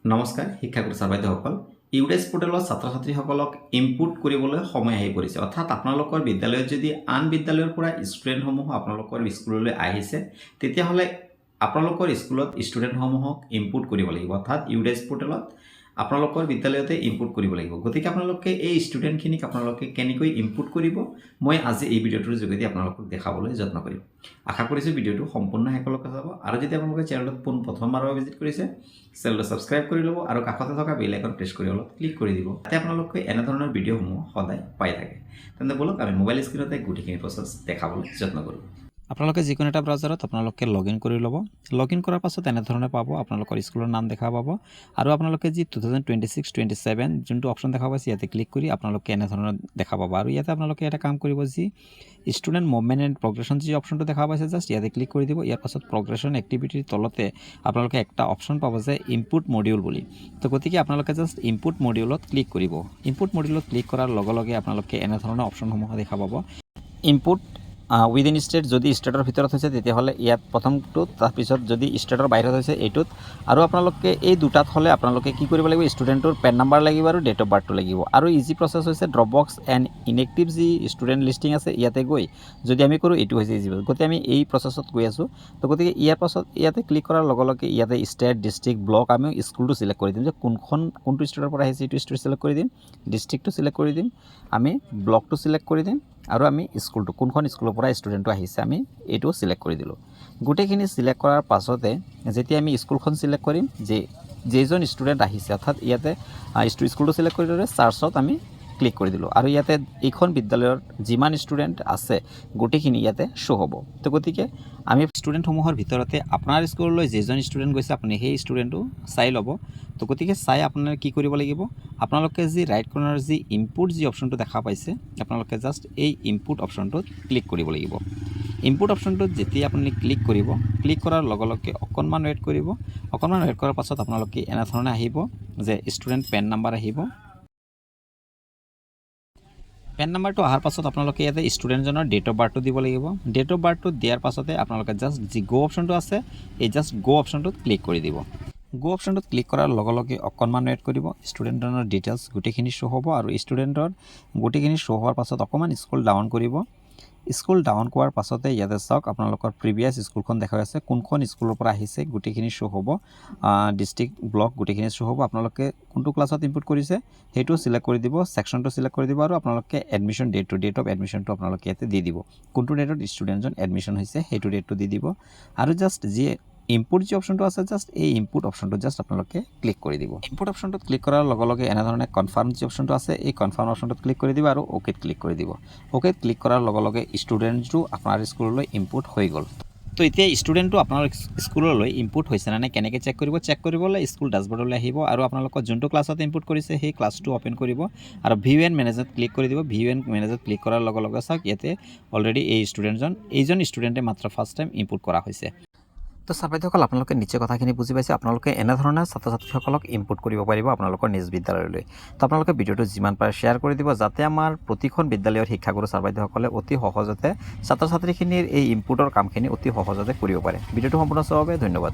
নমস্কাৰ শিক্ষাগুৰু ছাৰ বাইদেউসকল ইউডেছ পোৰ্টেলত ছাত্ৰ ছাত্ৰীসকলক ইনপুট কৰিবলৈ সময় আহি পৰিছে অৰ্থাৎ আপোনালোকৰ বিদ্যালয়ত যদি আন বিদ্যালয়ৰ পৰা ষ্টুডেণ্টসমূহ আপোনালোকৰ স্কুললৈ আহিছে তেতিয়াহ'লে আপোনালোকৰ স্কুলত ষ্টুডেণ্টসমূহক ইনপুট কৰিব লাগিব অৰ্থাৎ ইউডেছ পোৰ্টেলত আপোনালোকৰ বিদ্যালয়তে ইনপুট কৰিব লাগিব গতিকে আপোনালোকে এই ষ্টুডেণ্টখিনিক আপোনালোকে কেনেকৈ ইনপুট কৰিব মই আজি এই ভিডিঅ'টোৰ যোগেদি আপোনালোকক দেখাবলৈ যত্ন কৰিম আশা কৰিছোঁ ভিডিঅ'টো সম্পূৰ্ণ শেষলৈকে চাব আৰু যদি আপোনালোকে চেনেলটোত প্ৰথমবাৰৰ বাবে ভিজিট কৰিছে চেনেলটো ছাবস্ক্ৰাইব কৰি ল'ব আৰু কাষতে থকা বেল আইকন প্ৰেছ কৰি অলপ ক্লিক কৰি দিব যাতে আপোনালোকে এনেধৰণৰ ভিডিঅ'সমূহ সদায় পাই থাকে তেন্তে বলক আমি মোবাইল স্ক্ৰীণতে গোটেইখিনি প্ৰচেছ দেখাবলৈ যত্ন কৰোঁ আপোনালোকে যিকোনো এটা ব্ৰাউজাৰত আপোনালোকে লগইন কৰি ল'ব লগইন কৰাৰ পাছত এনেধৰণে পাব আপোনালোকৰ স্কুলৰ নাম দেখা পাব আৰু আপোনালোকে যি 2026-27 যোনটো অপশ্যন দেখা পাইছে ইয়াতে ক্লিক কৰি আপোনালোকে এনেধৰণৰ দেখা পাব আৰু ইয়াতে আপোনালোকে এটা কাম কৰিব যি ষ্টুডেণ্ট মুভমেণ্ট এণ্ড প্ৰগ্ৰেশ্যন যি অপশ্যনটো দেখা পাইছে জাষ্ট ইয়াতে ক্লিক কৰি দিব ইয়াৰ পাছত প্ৰগ্ৰেশ্যন এক্টিভিটিৰ তলতে আপোনালোকে একটা অপশ্যন পাব যে ইনপুট মডিউল বুলি তো গতিকে আপোনালোকে জাষ্ট ইনপুট মডিউলত ক্লিক কৰিব ইনপুট মডিউলত ক্লিক কৰাৰ লগে লগে আপোনালোকে এনেধৰণৰ অপশ্যনসমূহ দেখা পাব ইনপুট উইদিন ষ্টেট যদি ষ্টেটৰ ভিতৰত হৈছে তেতিয়াহ'লে ইয়াত প্ৰথমটোত তাৰপিছত যদি ষ্টেটৰ বাহিৰত হৈছে এইটোত আৰু আপোনালোকে এই দুটাত হ'লে আপোনালোকে কি কৰিব লাগিব ষ্টুডেণ্টৰ পেন নাম্বাৰ লাগিব আৰু ডেট অফ বাৰ্থটো লাগিব আৰু ইজি প্ৰচেছ হৈছে ড্ৰপ বক্স এণ্ড ইনএক্টিভ যি ষ্টুডেণ্ট লিষ্টিং আছে ইয়াতে গৈ যদি আমি কৰোঁ এইটো হৈছে ইজি গতিকে আমি এই প্ৰচেছত গৈ আছোঁ তো গতিকে ইয়াৰ পাছত ইয়াতে ক্লিক কৰাৰ লগে লগে ইয়াতে ষ্টেট ডিষ্ট্ৰিক্ট ব্লক আমি স্কুলটো চিলেক্ট কৰি দিম যে কোনটো ষ্টেটৰ পৰা আহিছে এইটো ষ্টেট চিলেক্ট কৰি দিম ডিষ্ট্ৰিক্টটো চিলেক্ট কৰি দিম আমি ব্লকটো চিলেক্ট কৰি দিম আৰু আমি স্কুলটো কোনখন স্কুলৰ পৰা ষ্টুডেণ্টটো আহিছে আমি এইটো চিলেক্ট কৰি দিলোঁ গোটেইখিনি চিলেক্ট কৰাৰ পাছতে যেতিয়া আমি স্কুলখন চিলেক্ট কৰিম যেইজন ষ্টুডেণ্ট আহিছে অৰ্থাৎ ইয়াতে স্কুলটো চিলেক্ট কৰি দিলে চাৰ্চত আমি ক্লিক কৰি দিলোঁ আৰু ইয়াতে এইখন বিদ্যালয়ৰ যিমান ষ্টুডেণ্ট আছে গোটেইখিনি ইয়াতে শ্ব' হ'ব তো গতিকে আমি ষ্টুডেণ্টসমূহৰ ভিতৰতে আপোনাৰ স্কুললৈ যিজন ষ্টুডেণ্ট গৈছে আপুনি সেই ষ্টুডেণ্টটো চাই ল'ব তো গতিকে চাই আপোনাৰ কি কৰিব লাগিব আপোনালোকে যি ৰাইট কৰ্ণাৰ যি ইনপুট যি অপশ্যনটো দেখা পাইছে আপোনালোকে জাষ্ট এই ইনপুট অপশ্যনটোত ক্লিক কৰিব লাগিব ইনপুট অপশ্যনটোত যেতিয়া আপুনি ক্লিক কৰিব ক্লিক কৰাৰ লগে লগে অকণমান ৱেইট কৰিব অকণমান ৱেইট কৰাৰ পাছত আপোনালোকে এনেধৰণে আহিব যে ষ্টুডেণ্ট পেন নাম্বাৰ আহিব পেন নাম্বাৰটো অহাৰ পাছত আপোনালোকে ইয়াতে ষ্টুডেণ্টজনৰ ডেট অফ বাৰ্থটো দিব লাগিব ডেট অফ বাৰ্থটো দিয়াৰ পাছতে আপোনালোকে জাষ্ট যি গ' অপশ্যনটো আছে এই জাষ্ট গ' অপশ্যনটোত ক্লিক কৰি দিব গ' অপশ্যনটোত ক্লিক কৰাৰ লগে লগে অকণমান ৱেইট কৰিব ষ্টুডেণ্টজনৰ ডিটেইলছ গোটেইখিনি শ্ব' হ'ব আৰু ষ্টুডেণ্টৰ গোটেইখিনি শ্ব' হোৱাৰ পাছত অকণমান স্কুল ডাউন কৰিব স্কুল ডাউন কৰাৰ পাছতে ইয়াতে চাওক আপোনালোকৰ প্ৰিভিয়াছ স্কুলখন দেখাই আছে কোনখন স্কুলৰ পৰা আহিছে গোটেইখিনি শ্ব' হ'ব ডিষ্ট্ৰিক্ট ব্লক গোটেইখিনি শ্ব' হ'ব আপোনালোকে কোনটো ক্লাছত ইনপুট কৰিছে সেইটো চিলেক্ট কৰি দিব ছেকশ্যনটো চিলেক্ট কৰি দিব আৰু আপোনালোকে এডমিশ্যন ডেট অফ এডমিশ্যনটো আপোনালোকে ইয়াতে দি দিব কোনটো ডেটত ষ্টুডেণ্টজন এডমিশ্যন হৈছে সেইটো ডেটটো দি দিব আৰু জাষ্ট যি ইনপুট যি অপশ্যনটো আছে জাষ্ট এই ইনপুট অপশ্যনটো জাষ্ট আপোনালোকে ক্লিক কৰি দিব ইনপুট অপশ্যনটোত ক্লিক কৰাৰ লগে লগে এনেধৰণে কনফাৰ্ম যি অপশ্যনটো আছে এই কনফাৰ্ম অপশ্যনটোত ক্লিক কৰি দিব আৰু অ'কেত ক্লিক কৰি দিব অ'কেত ক্লিক কৰাৰ লগে লগে ষ্টুডেণ্টটো আপোনাৰ স্কুললৈ ইনপুট হৈ গ'ল তো এতিয়া ষ্টুডেণ্টটো আপোনাৰ স্কুললৈ ইনপুট হৈছে নে কেনেকৈ চেক কৰিবলৈ স্কুল ডাছবৰ্ডলৈ আহিব আৰু আপোনালোকৰ যোনটো ক্লাছত ইনপুট কৰিছে সেই ক্লাছটো অ'পেন কৰিব আৰু ভিউ এণ্ড মেনেজত ক্লিক কৰি দিব ভিউ এণ্ড মেনেজত ক্লিক কৰাৰ লগে লগে চাওক ইয়াতে অলৰেডি এইজন ষ্টুডেণ্টে মাত্ৰ ফাৰ্ষ্ট টাইম ইনপুট কৰা হৈছে তো ছাৰ বাইদেউসকল আপোনালোকে নিশ্চয় কথাখিনি বুজি পাইছে আপোনালোকে এনেধৰণে ছাত্ৰ ছাত্ৰীসকলক ইনপুট কৰিব পাৰিব আপোনালোকৰ নিজ বিদ্যালয়লৈ তো আপোনালোকে ভিডিঅ'টো যিমান পাৰে শ্বেয়াৰ কৰি দিব যাতে আমাৰ প্ৰতিখন বিদ্যালয়ৰ শিক্ষাগুৰু ছাৰ বাইদেউসকলে অতি সহজতে ছাত্ৰ ছাত্ৰীখিনিৰ এই ইনপুটৰ কামখিনি অতি সহজতে কৰিব পাৰে ভিডিঅ'টো সম্পূৰ্ণ চোৱাৰ বাবে ধন্যবাদ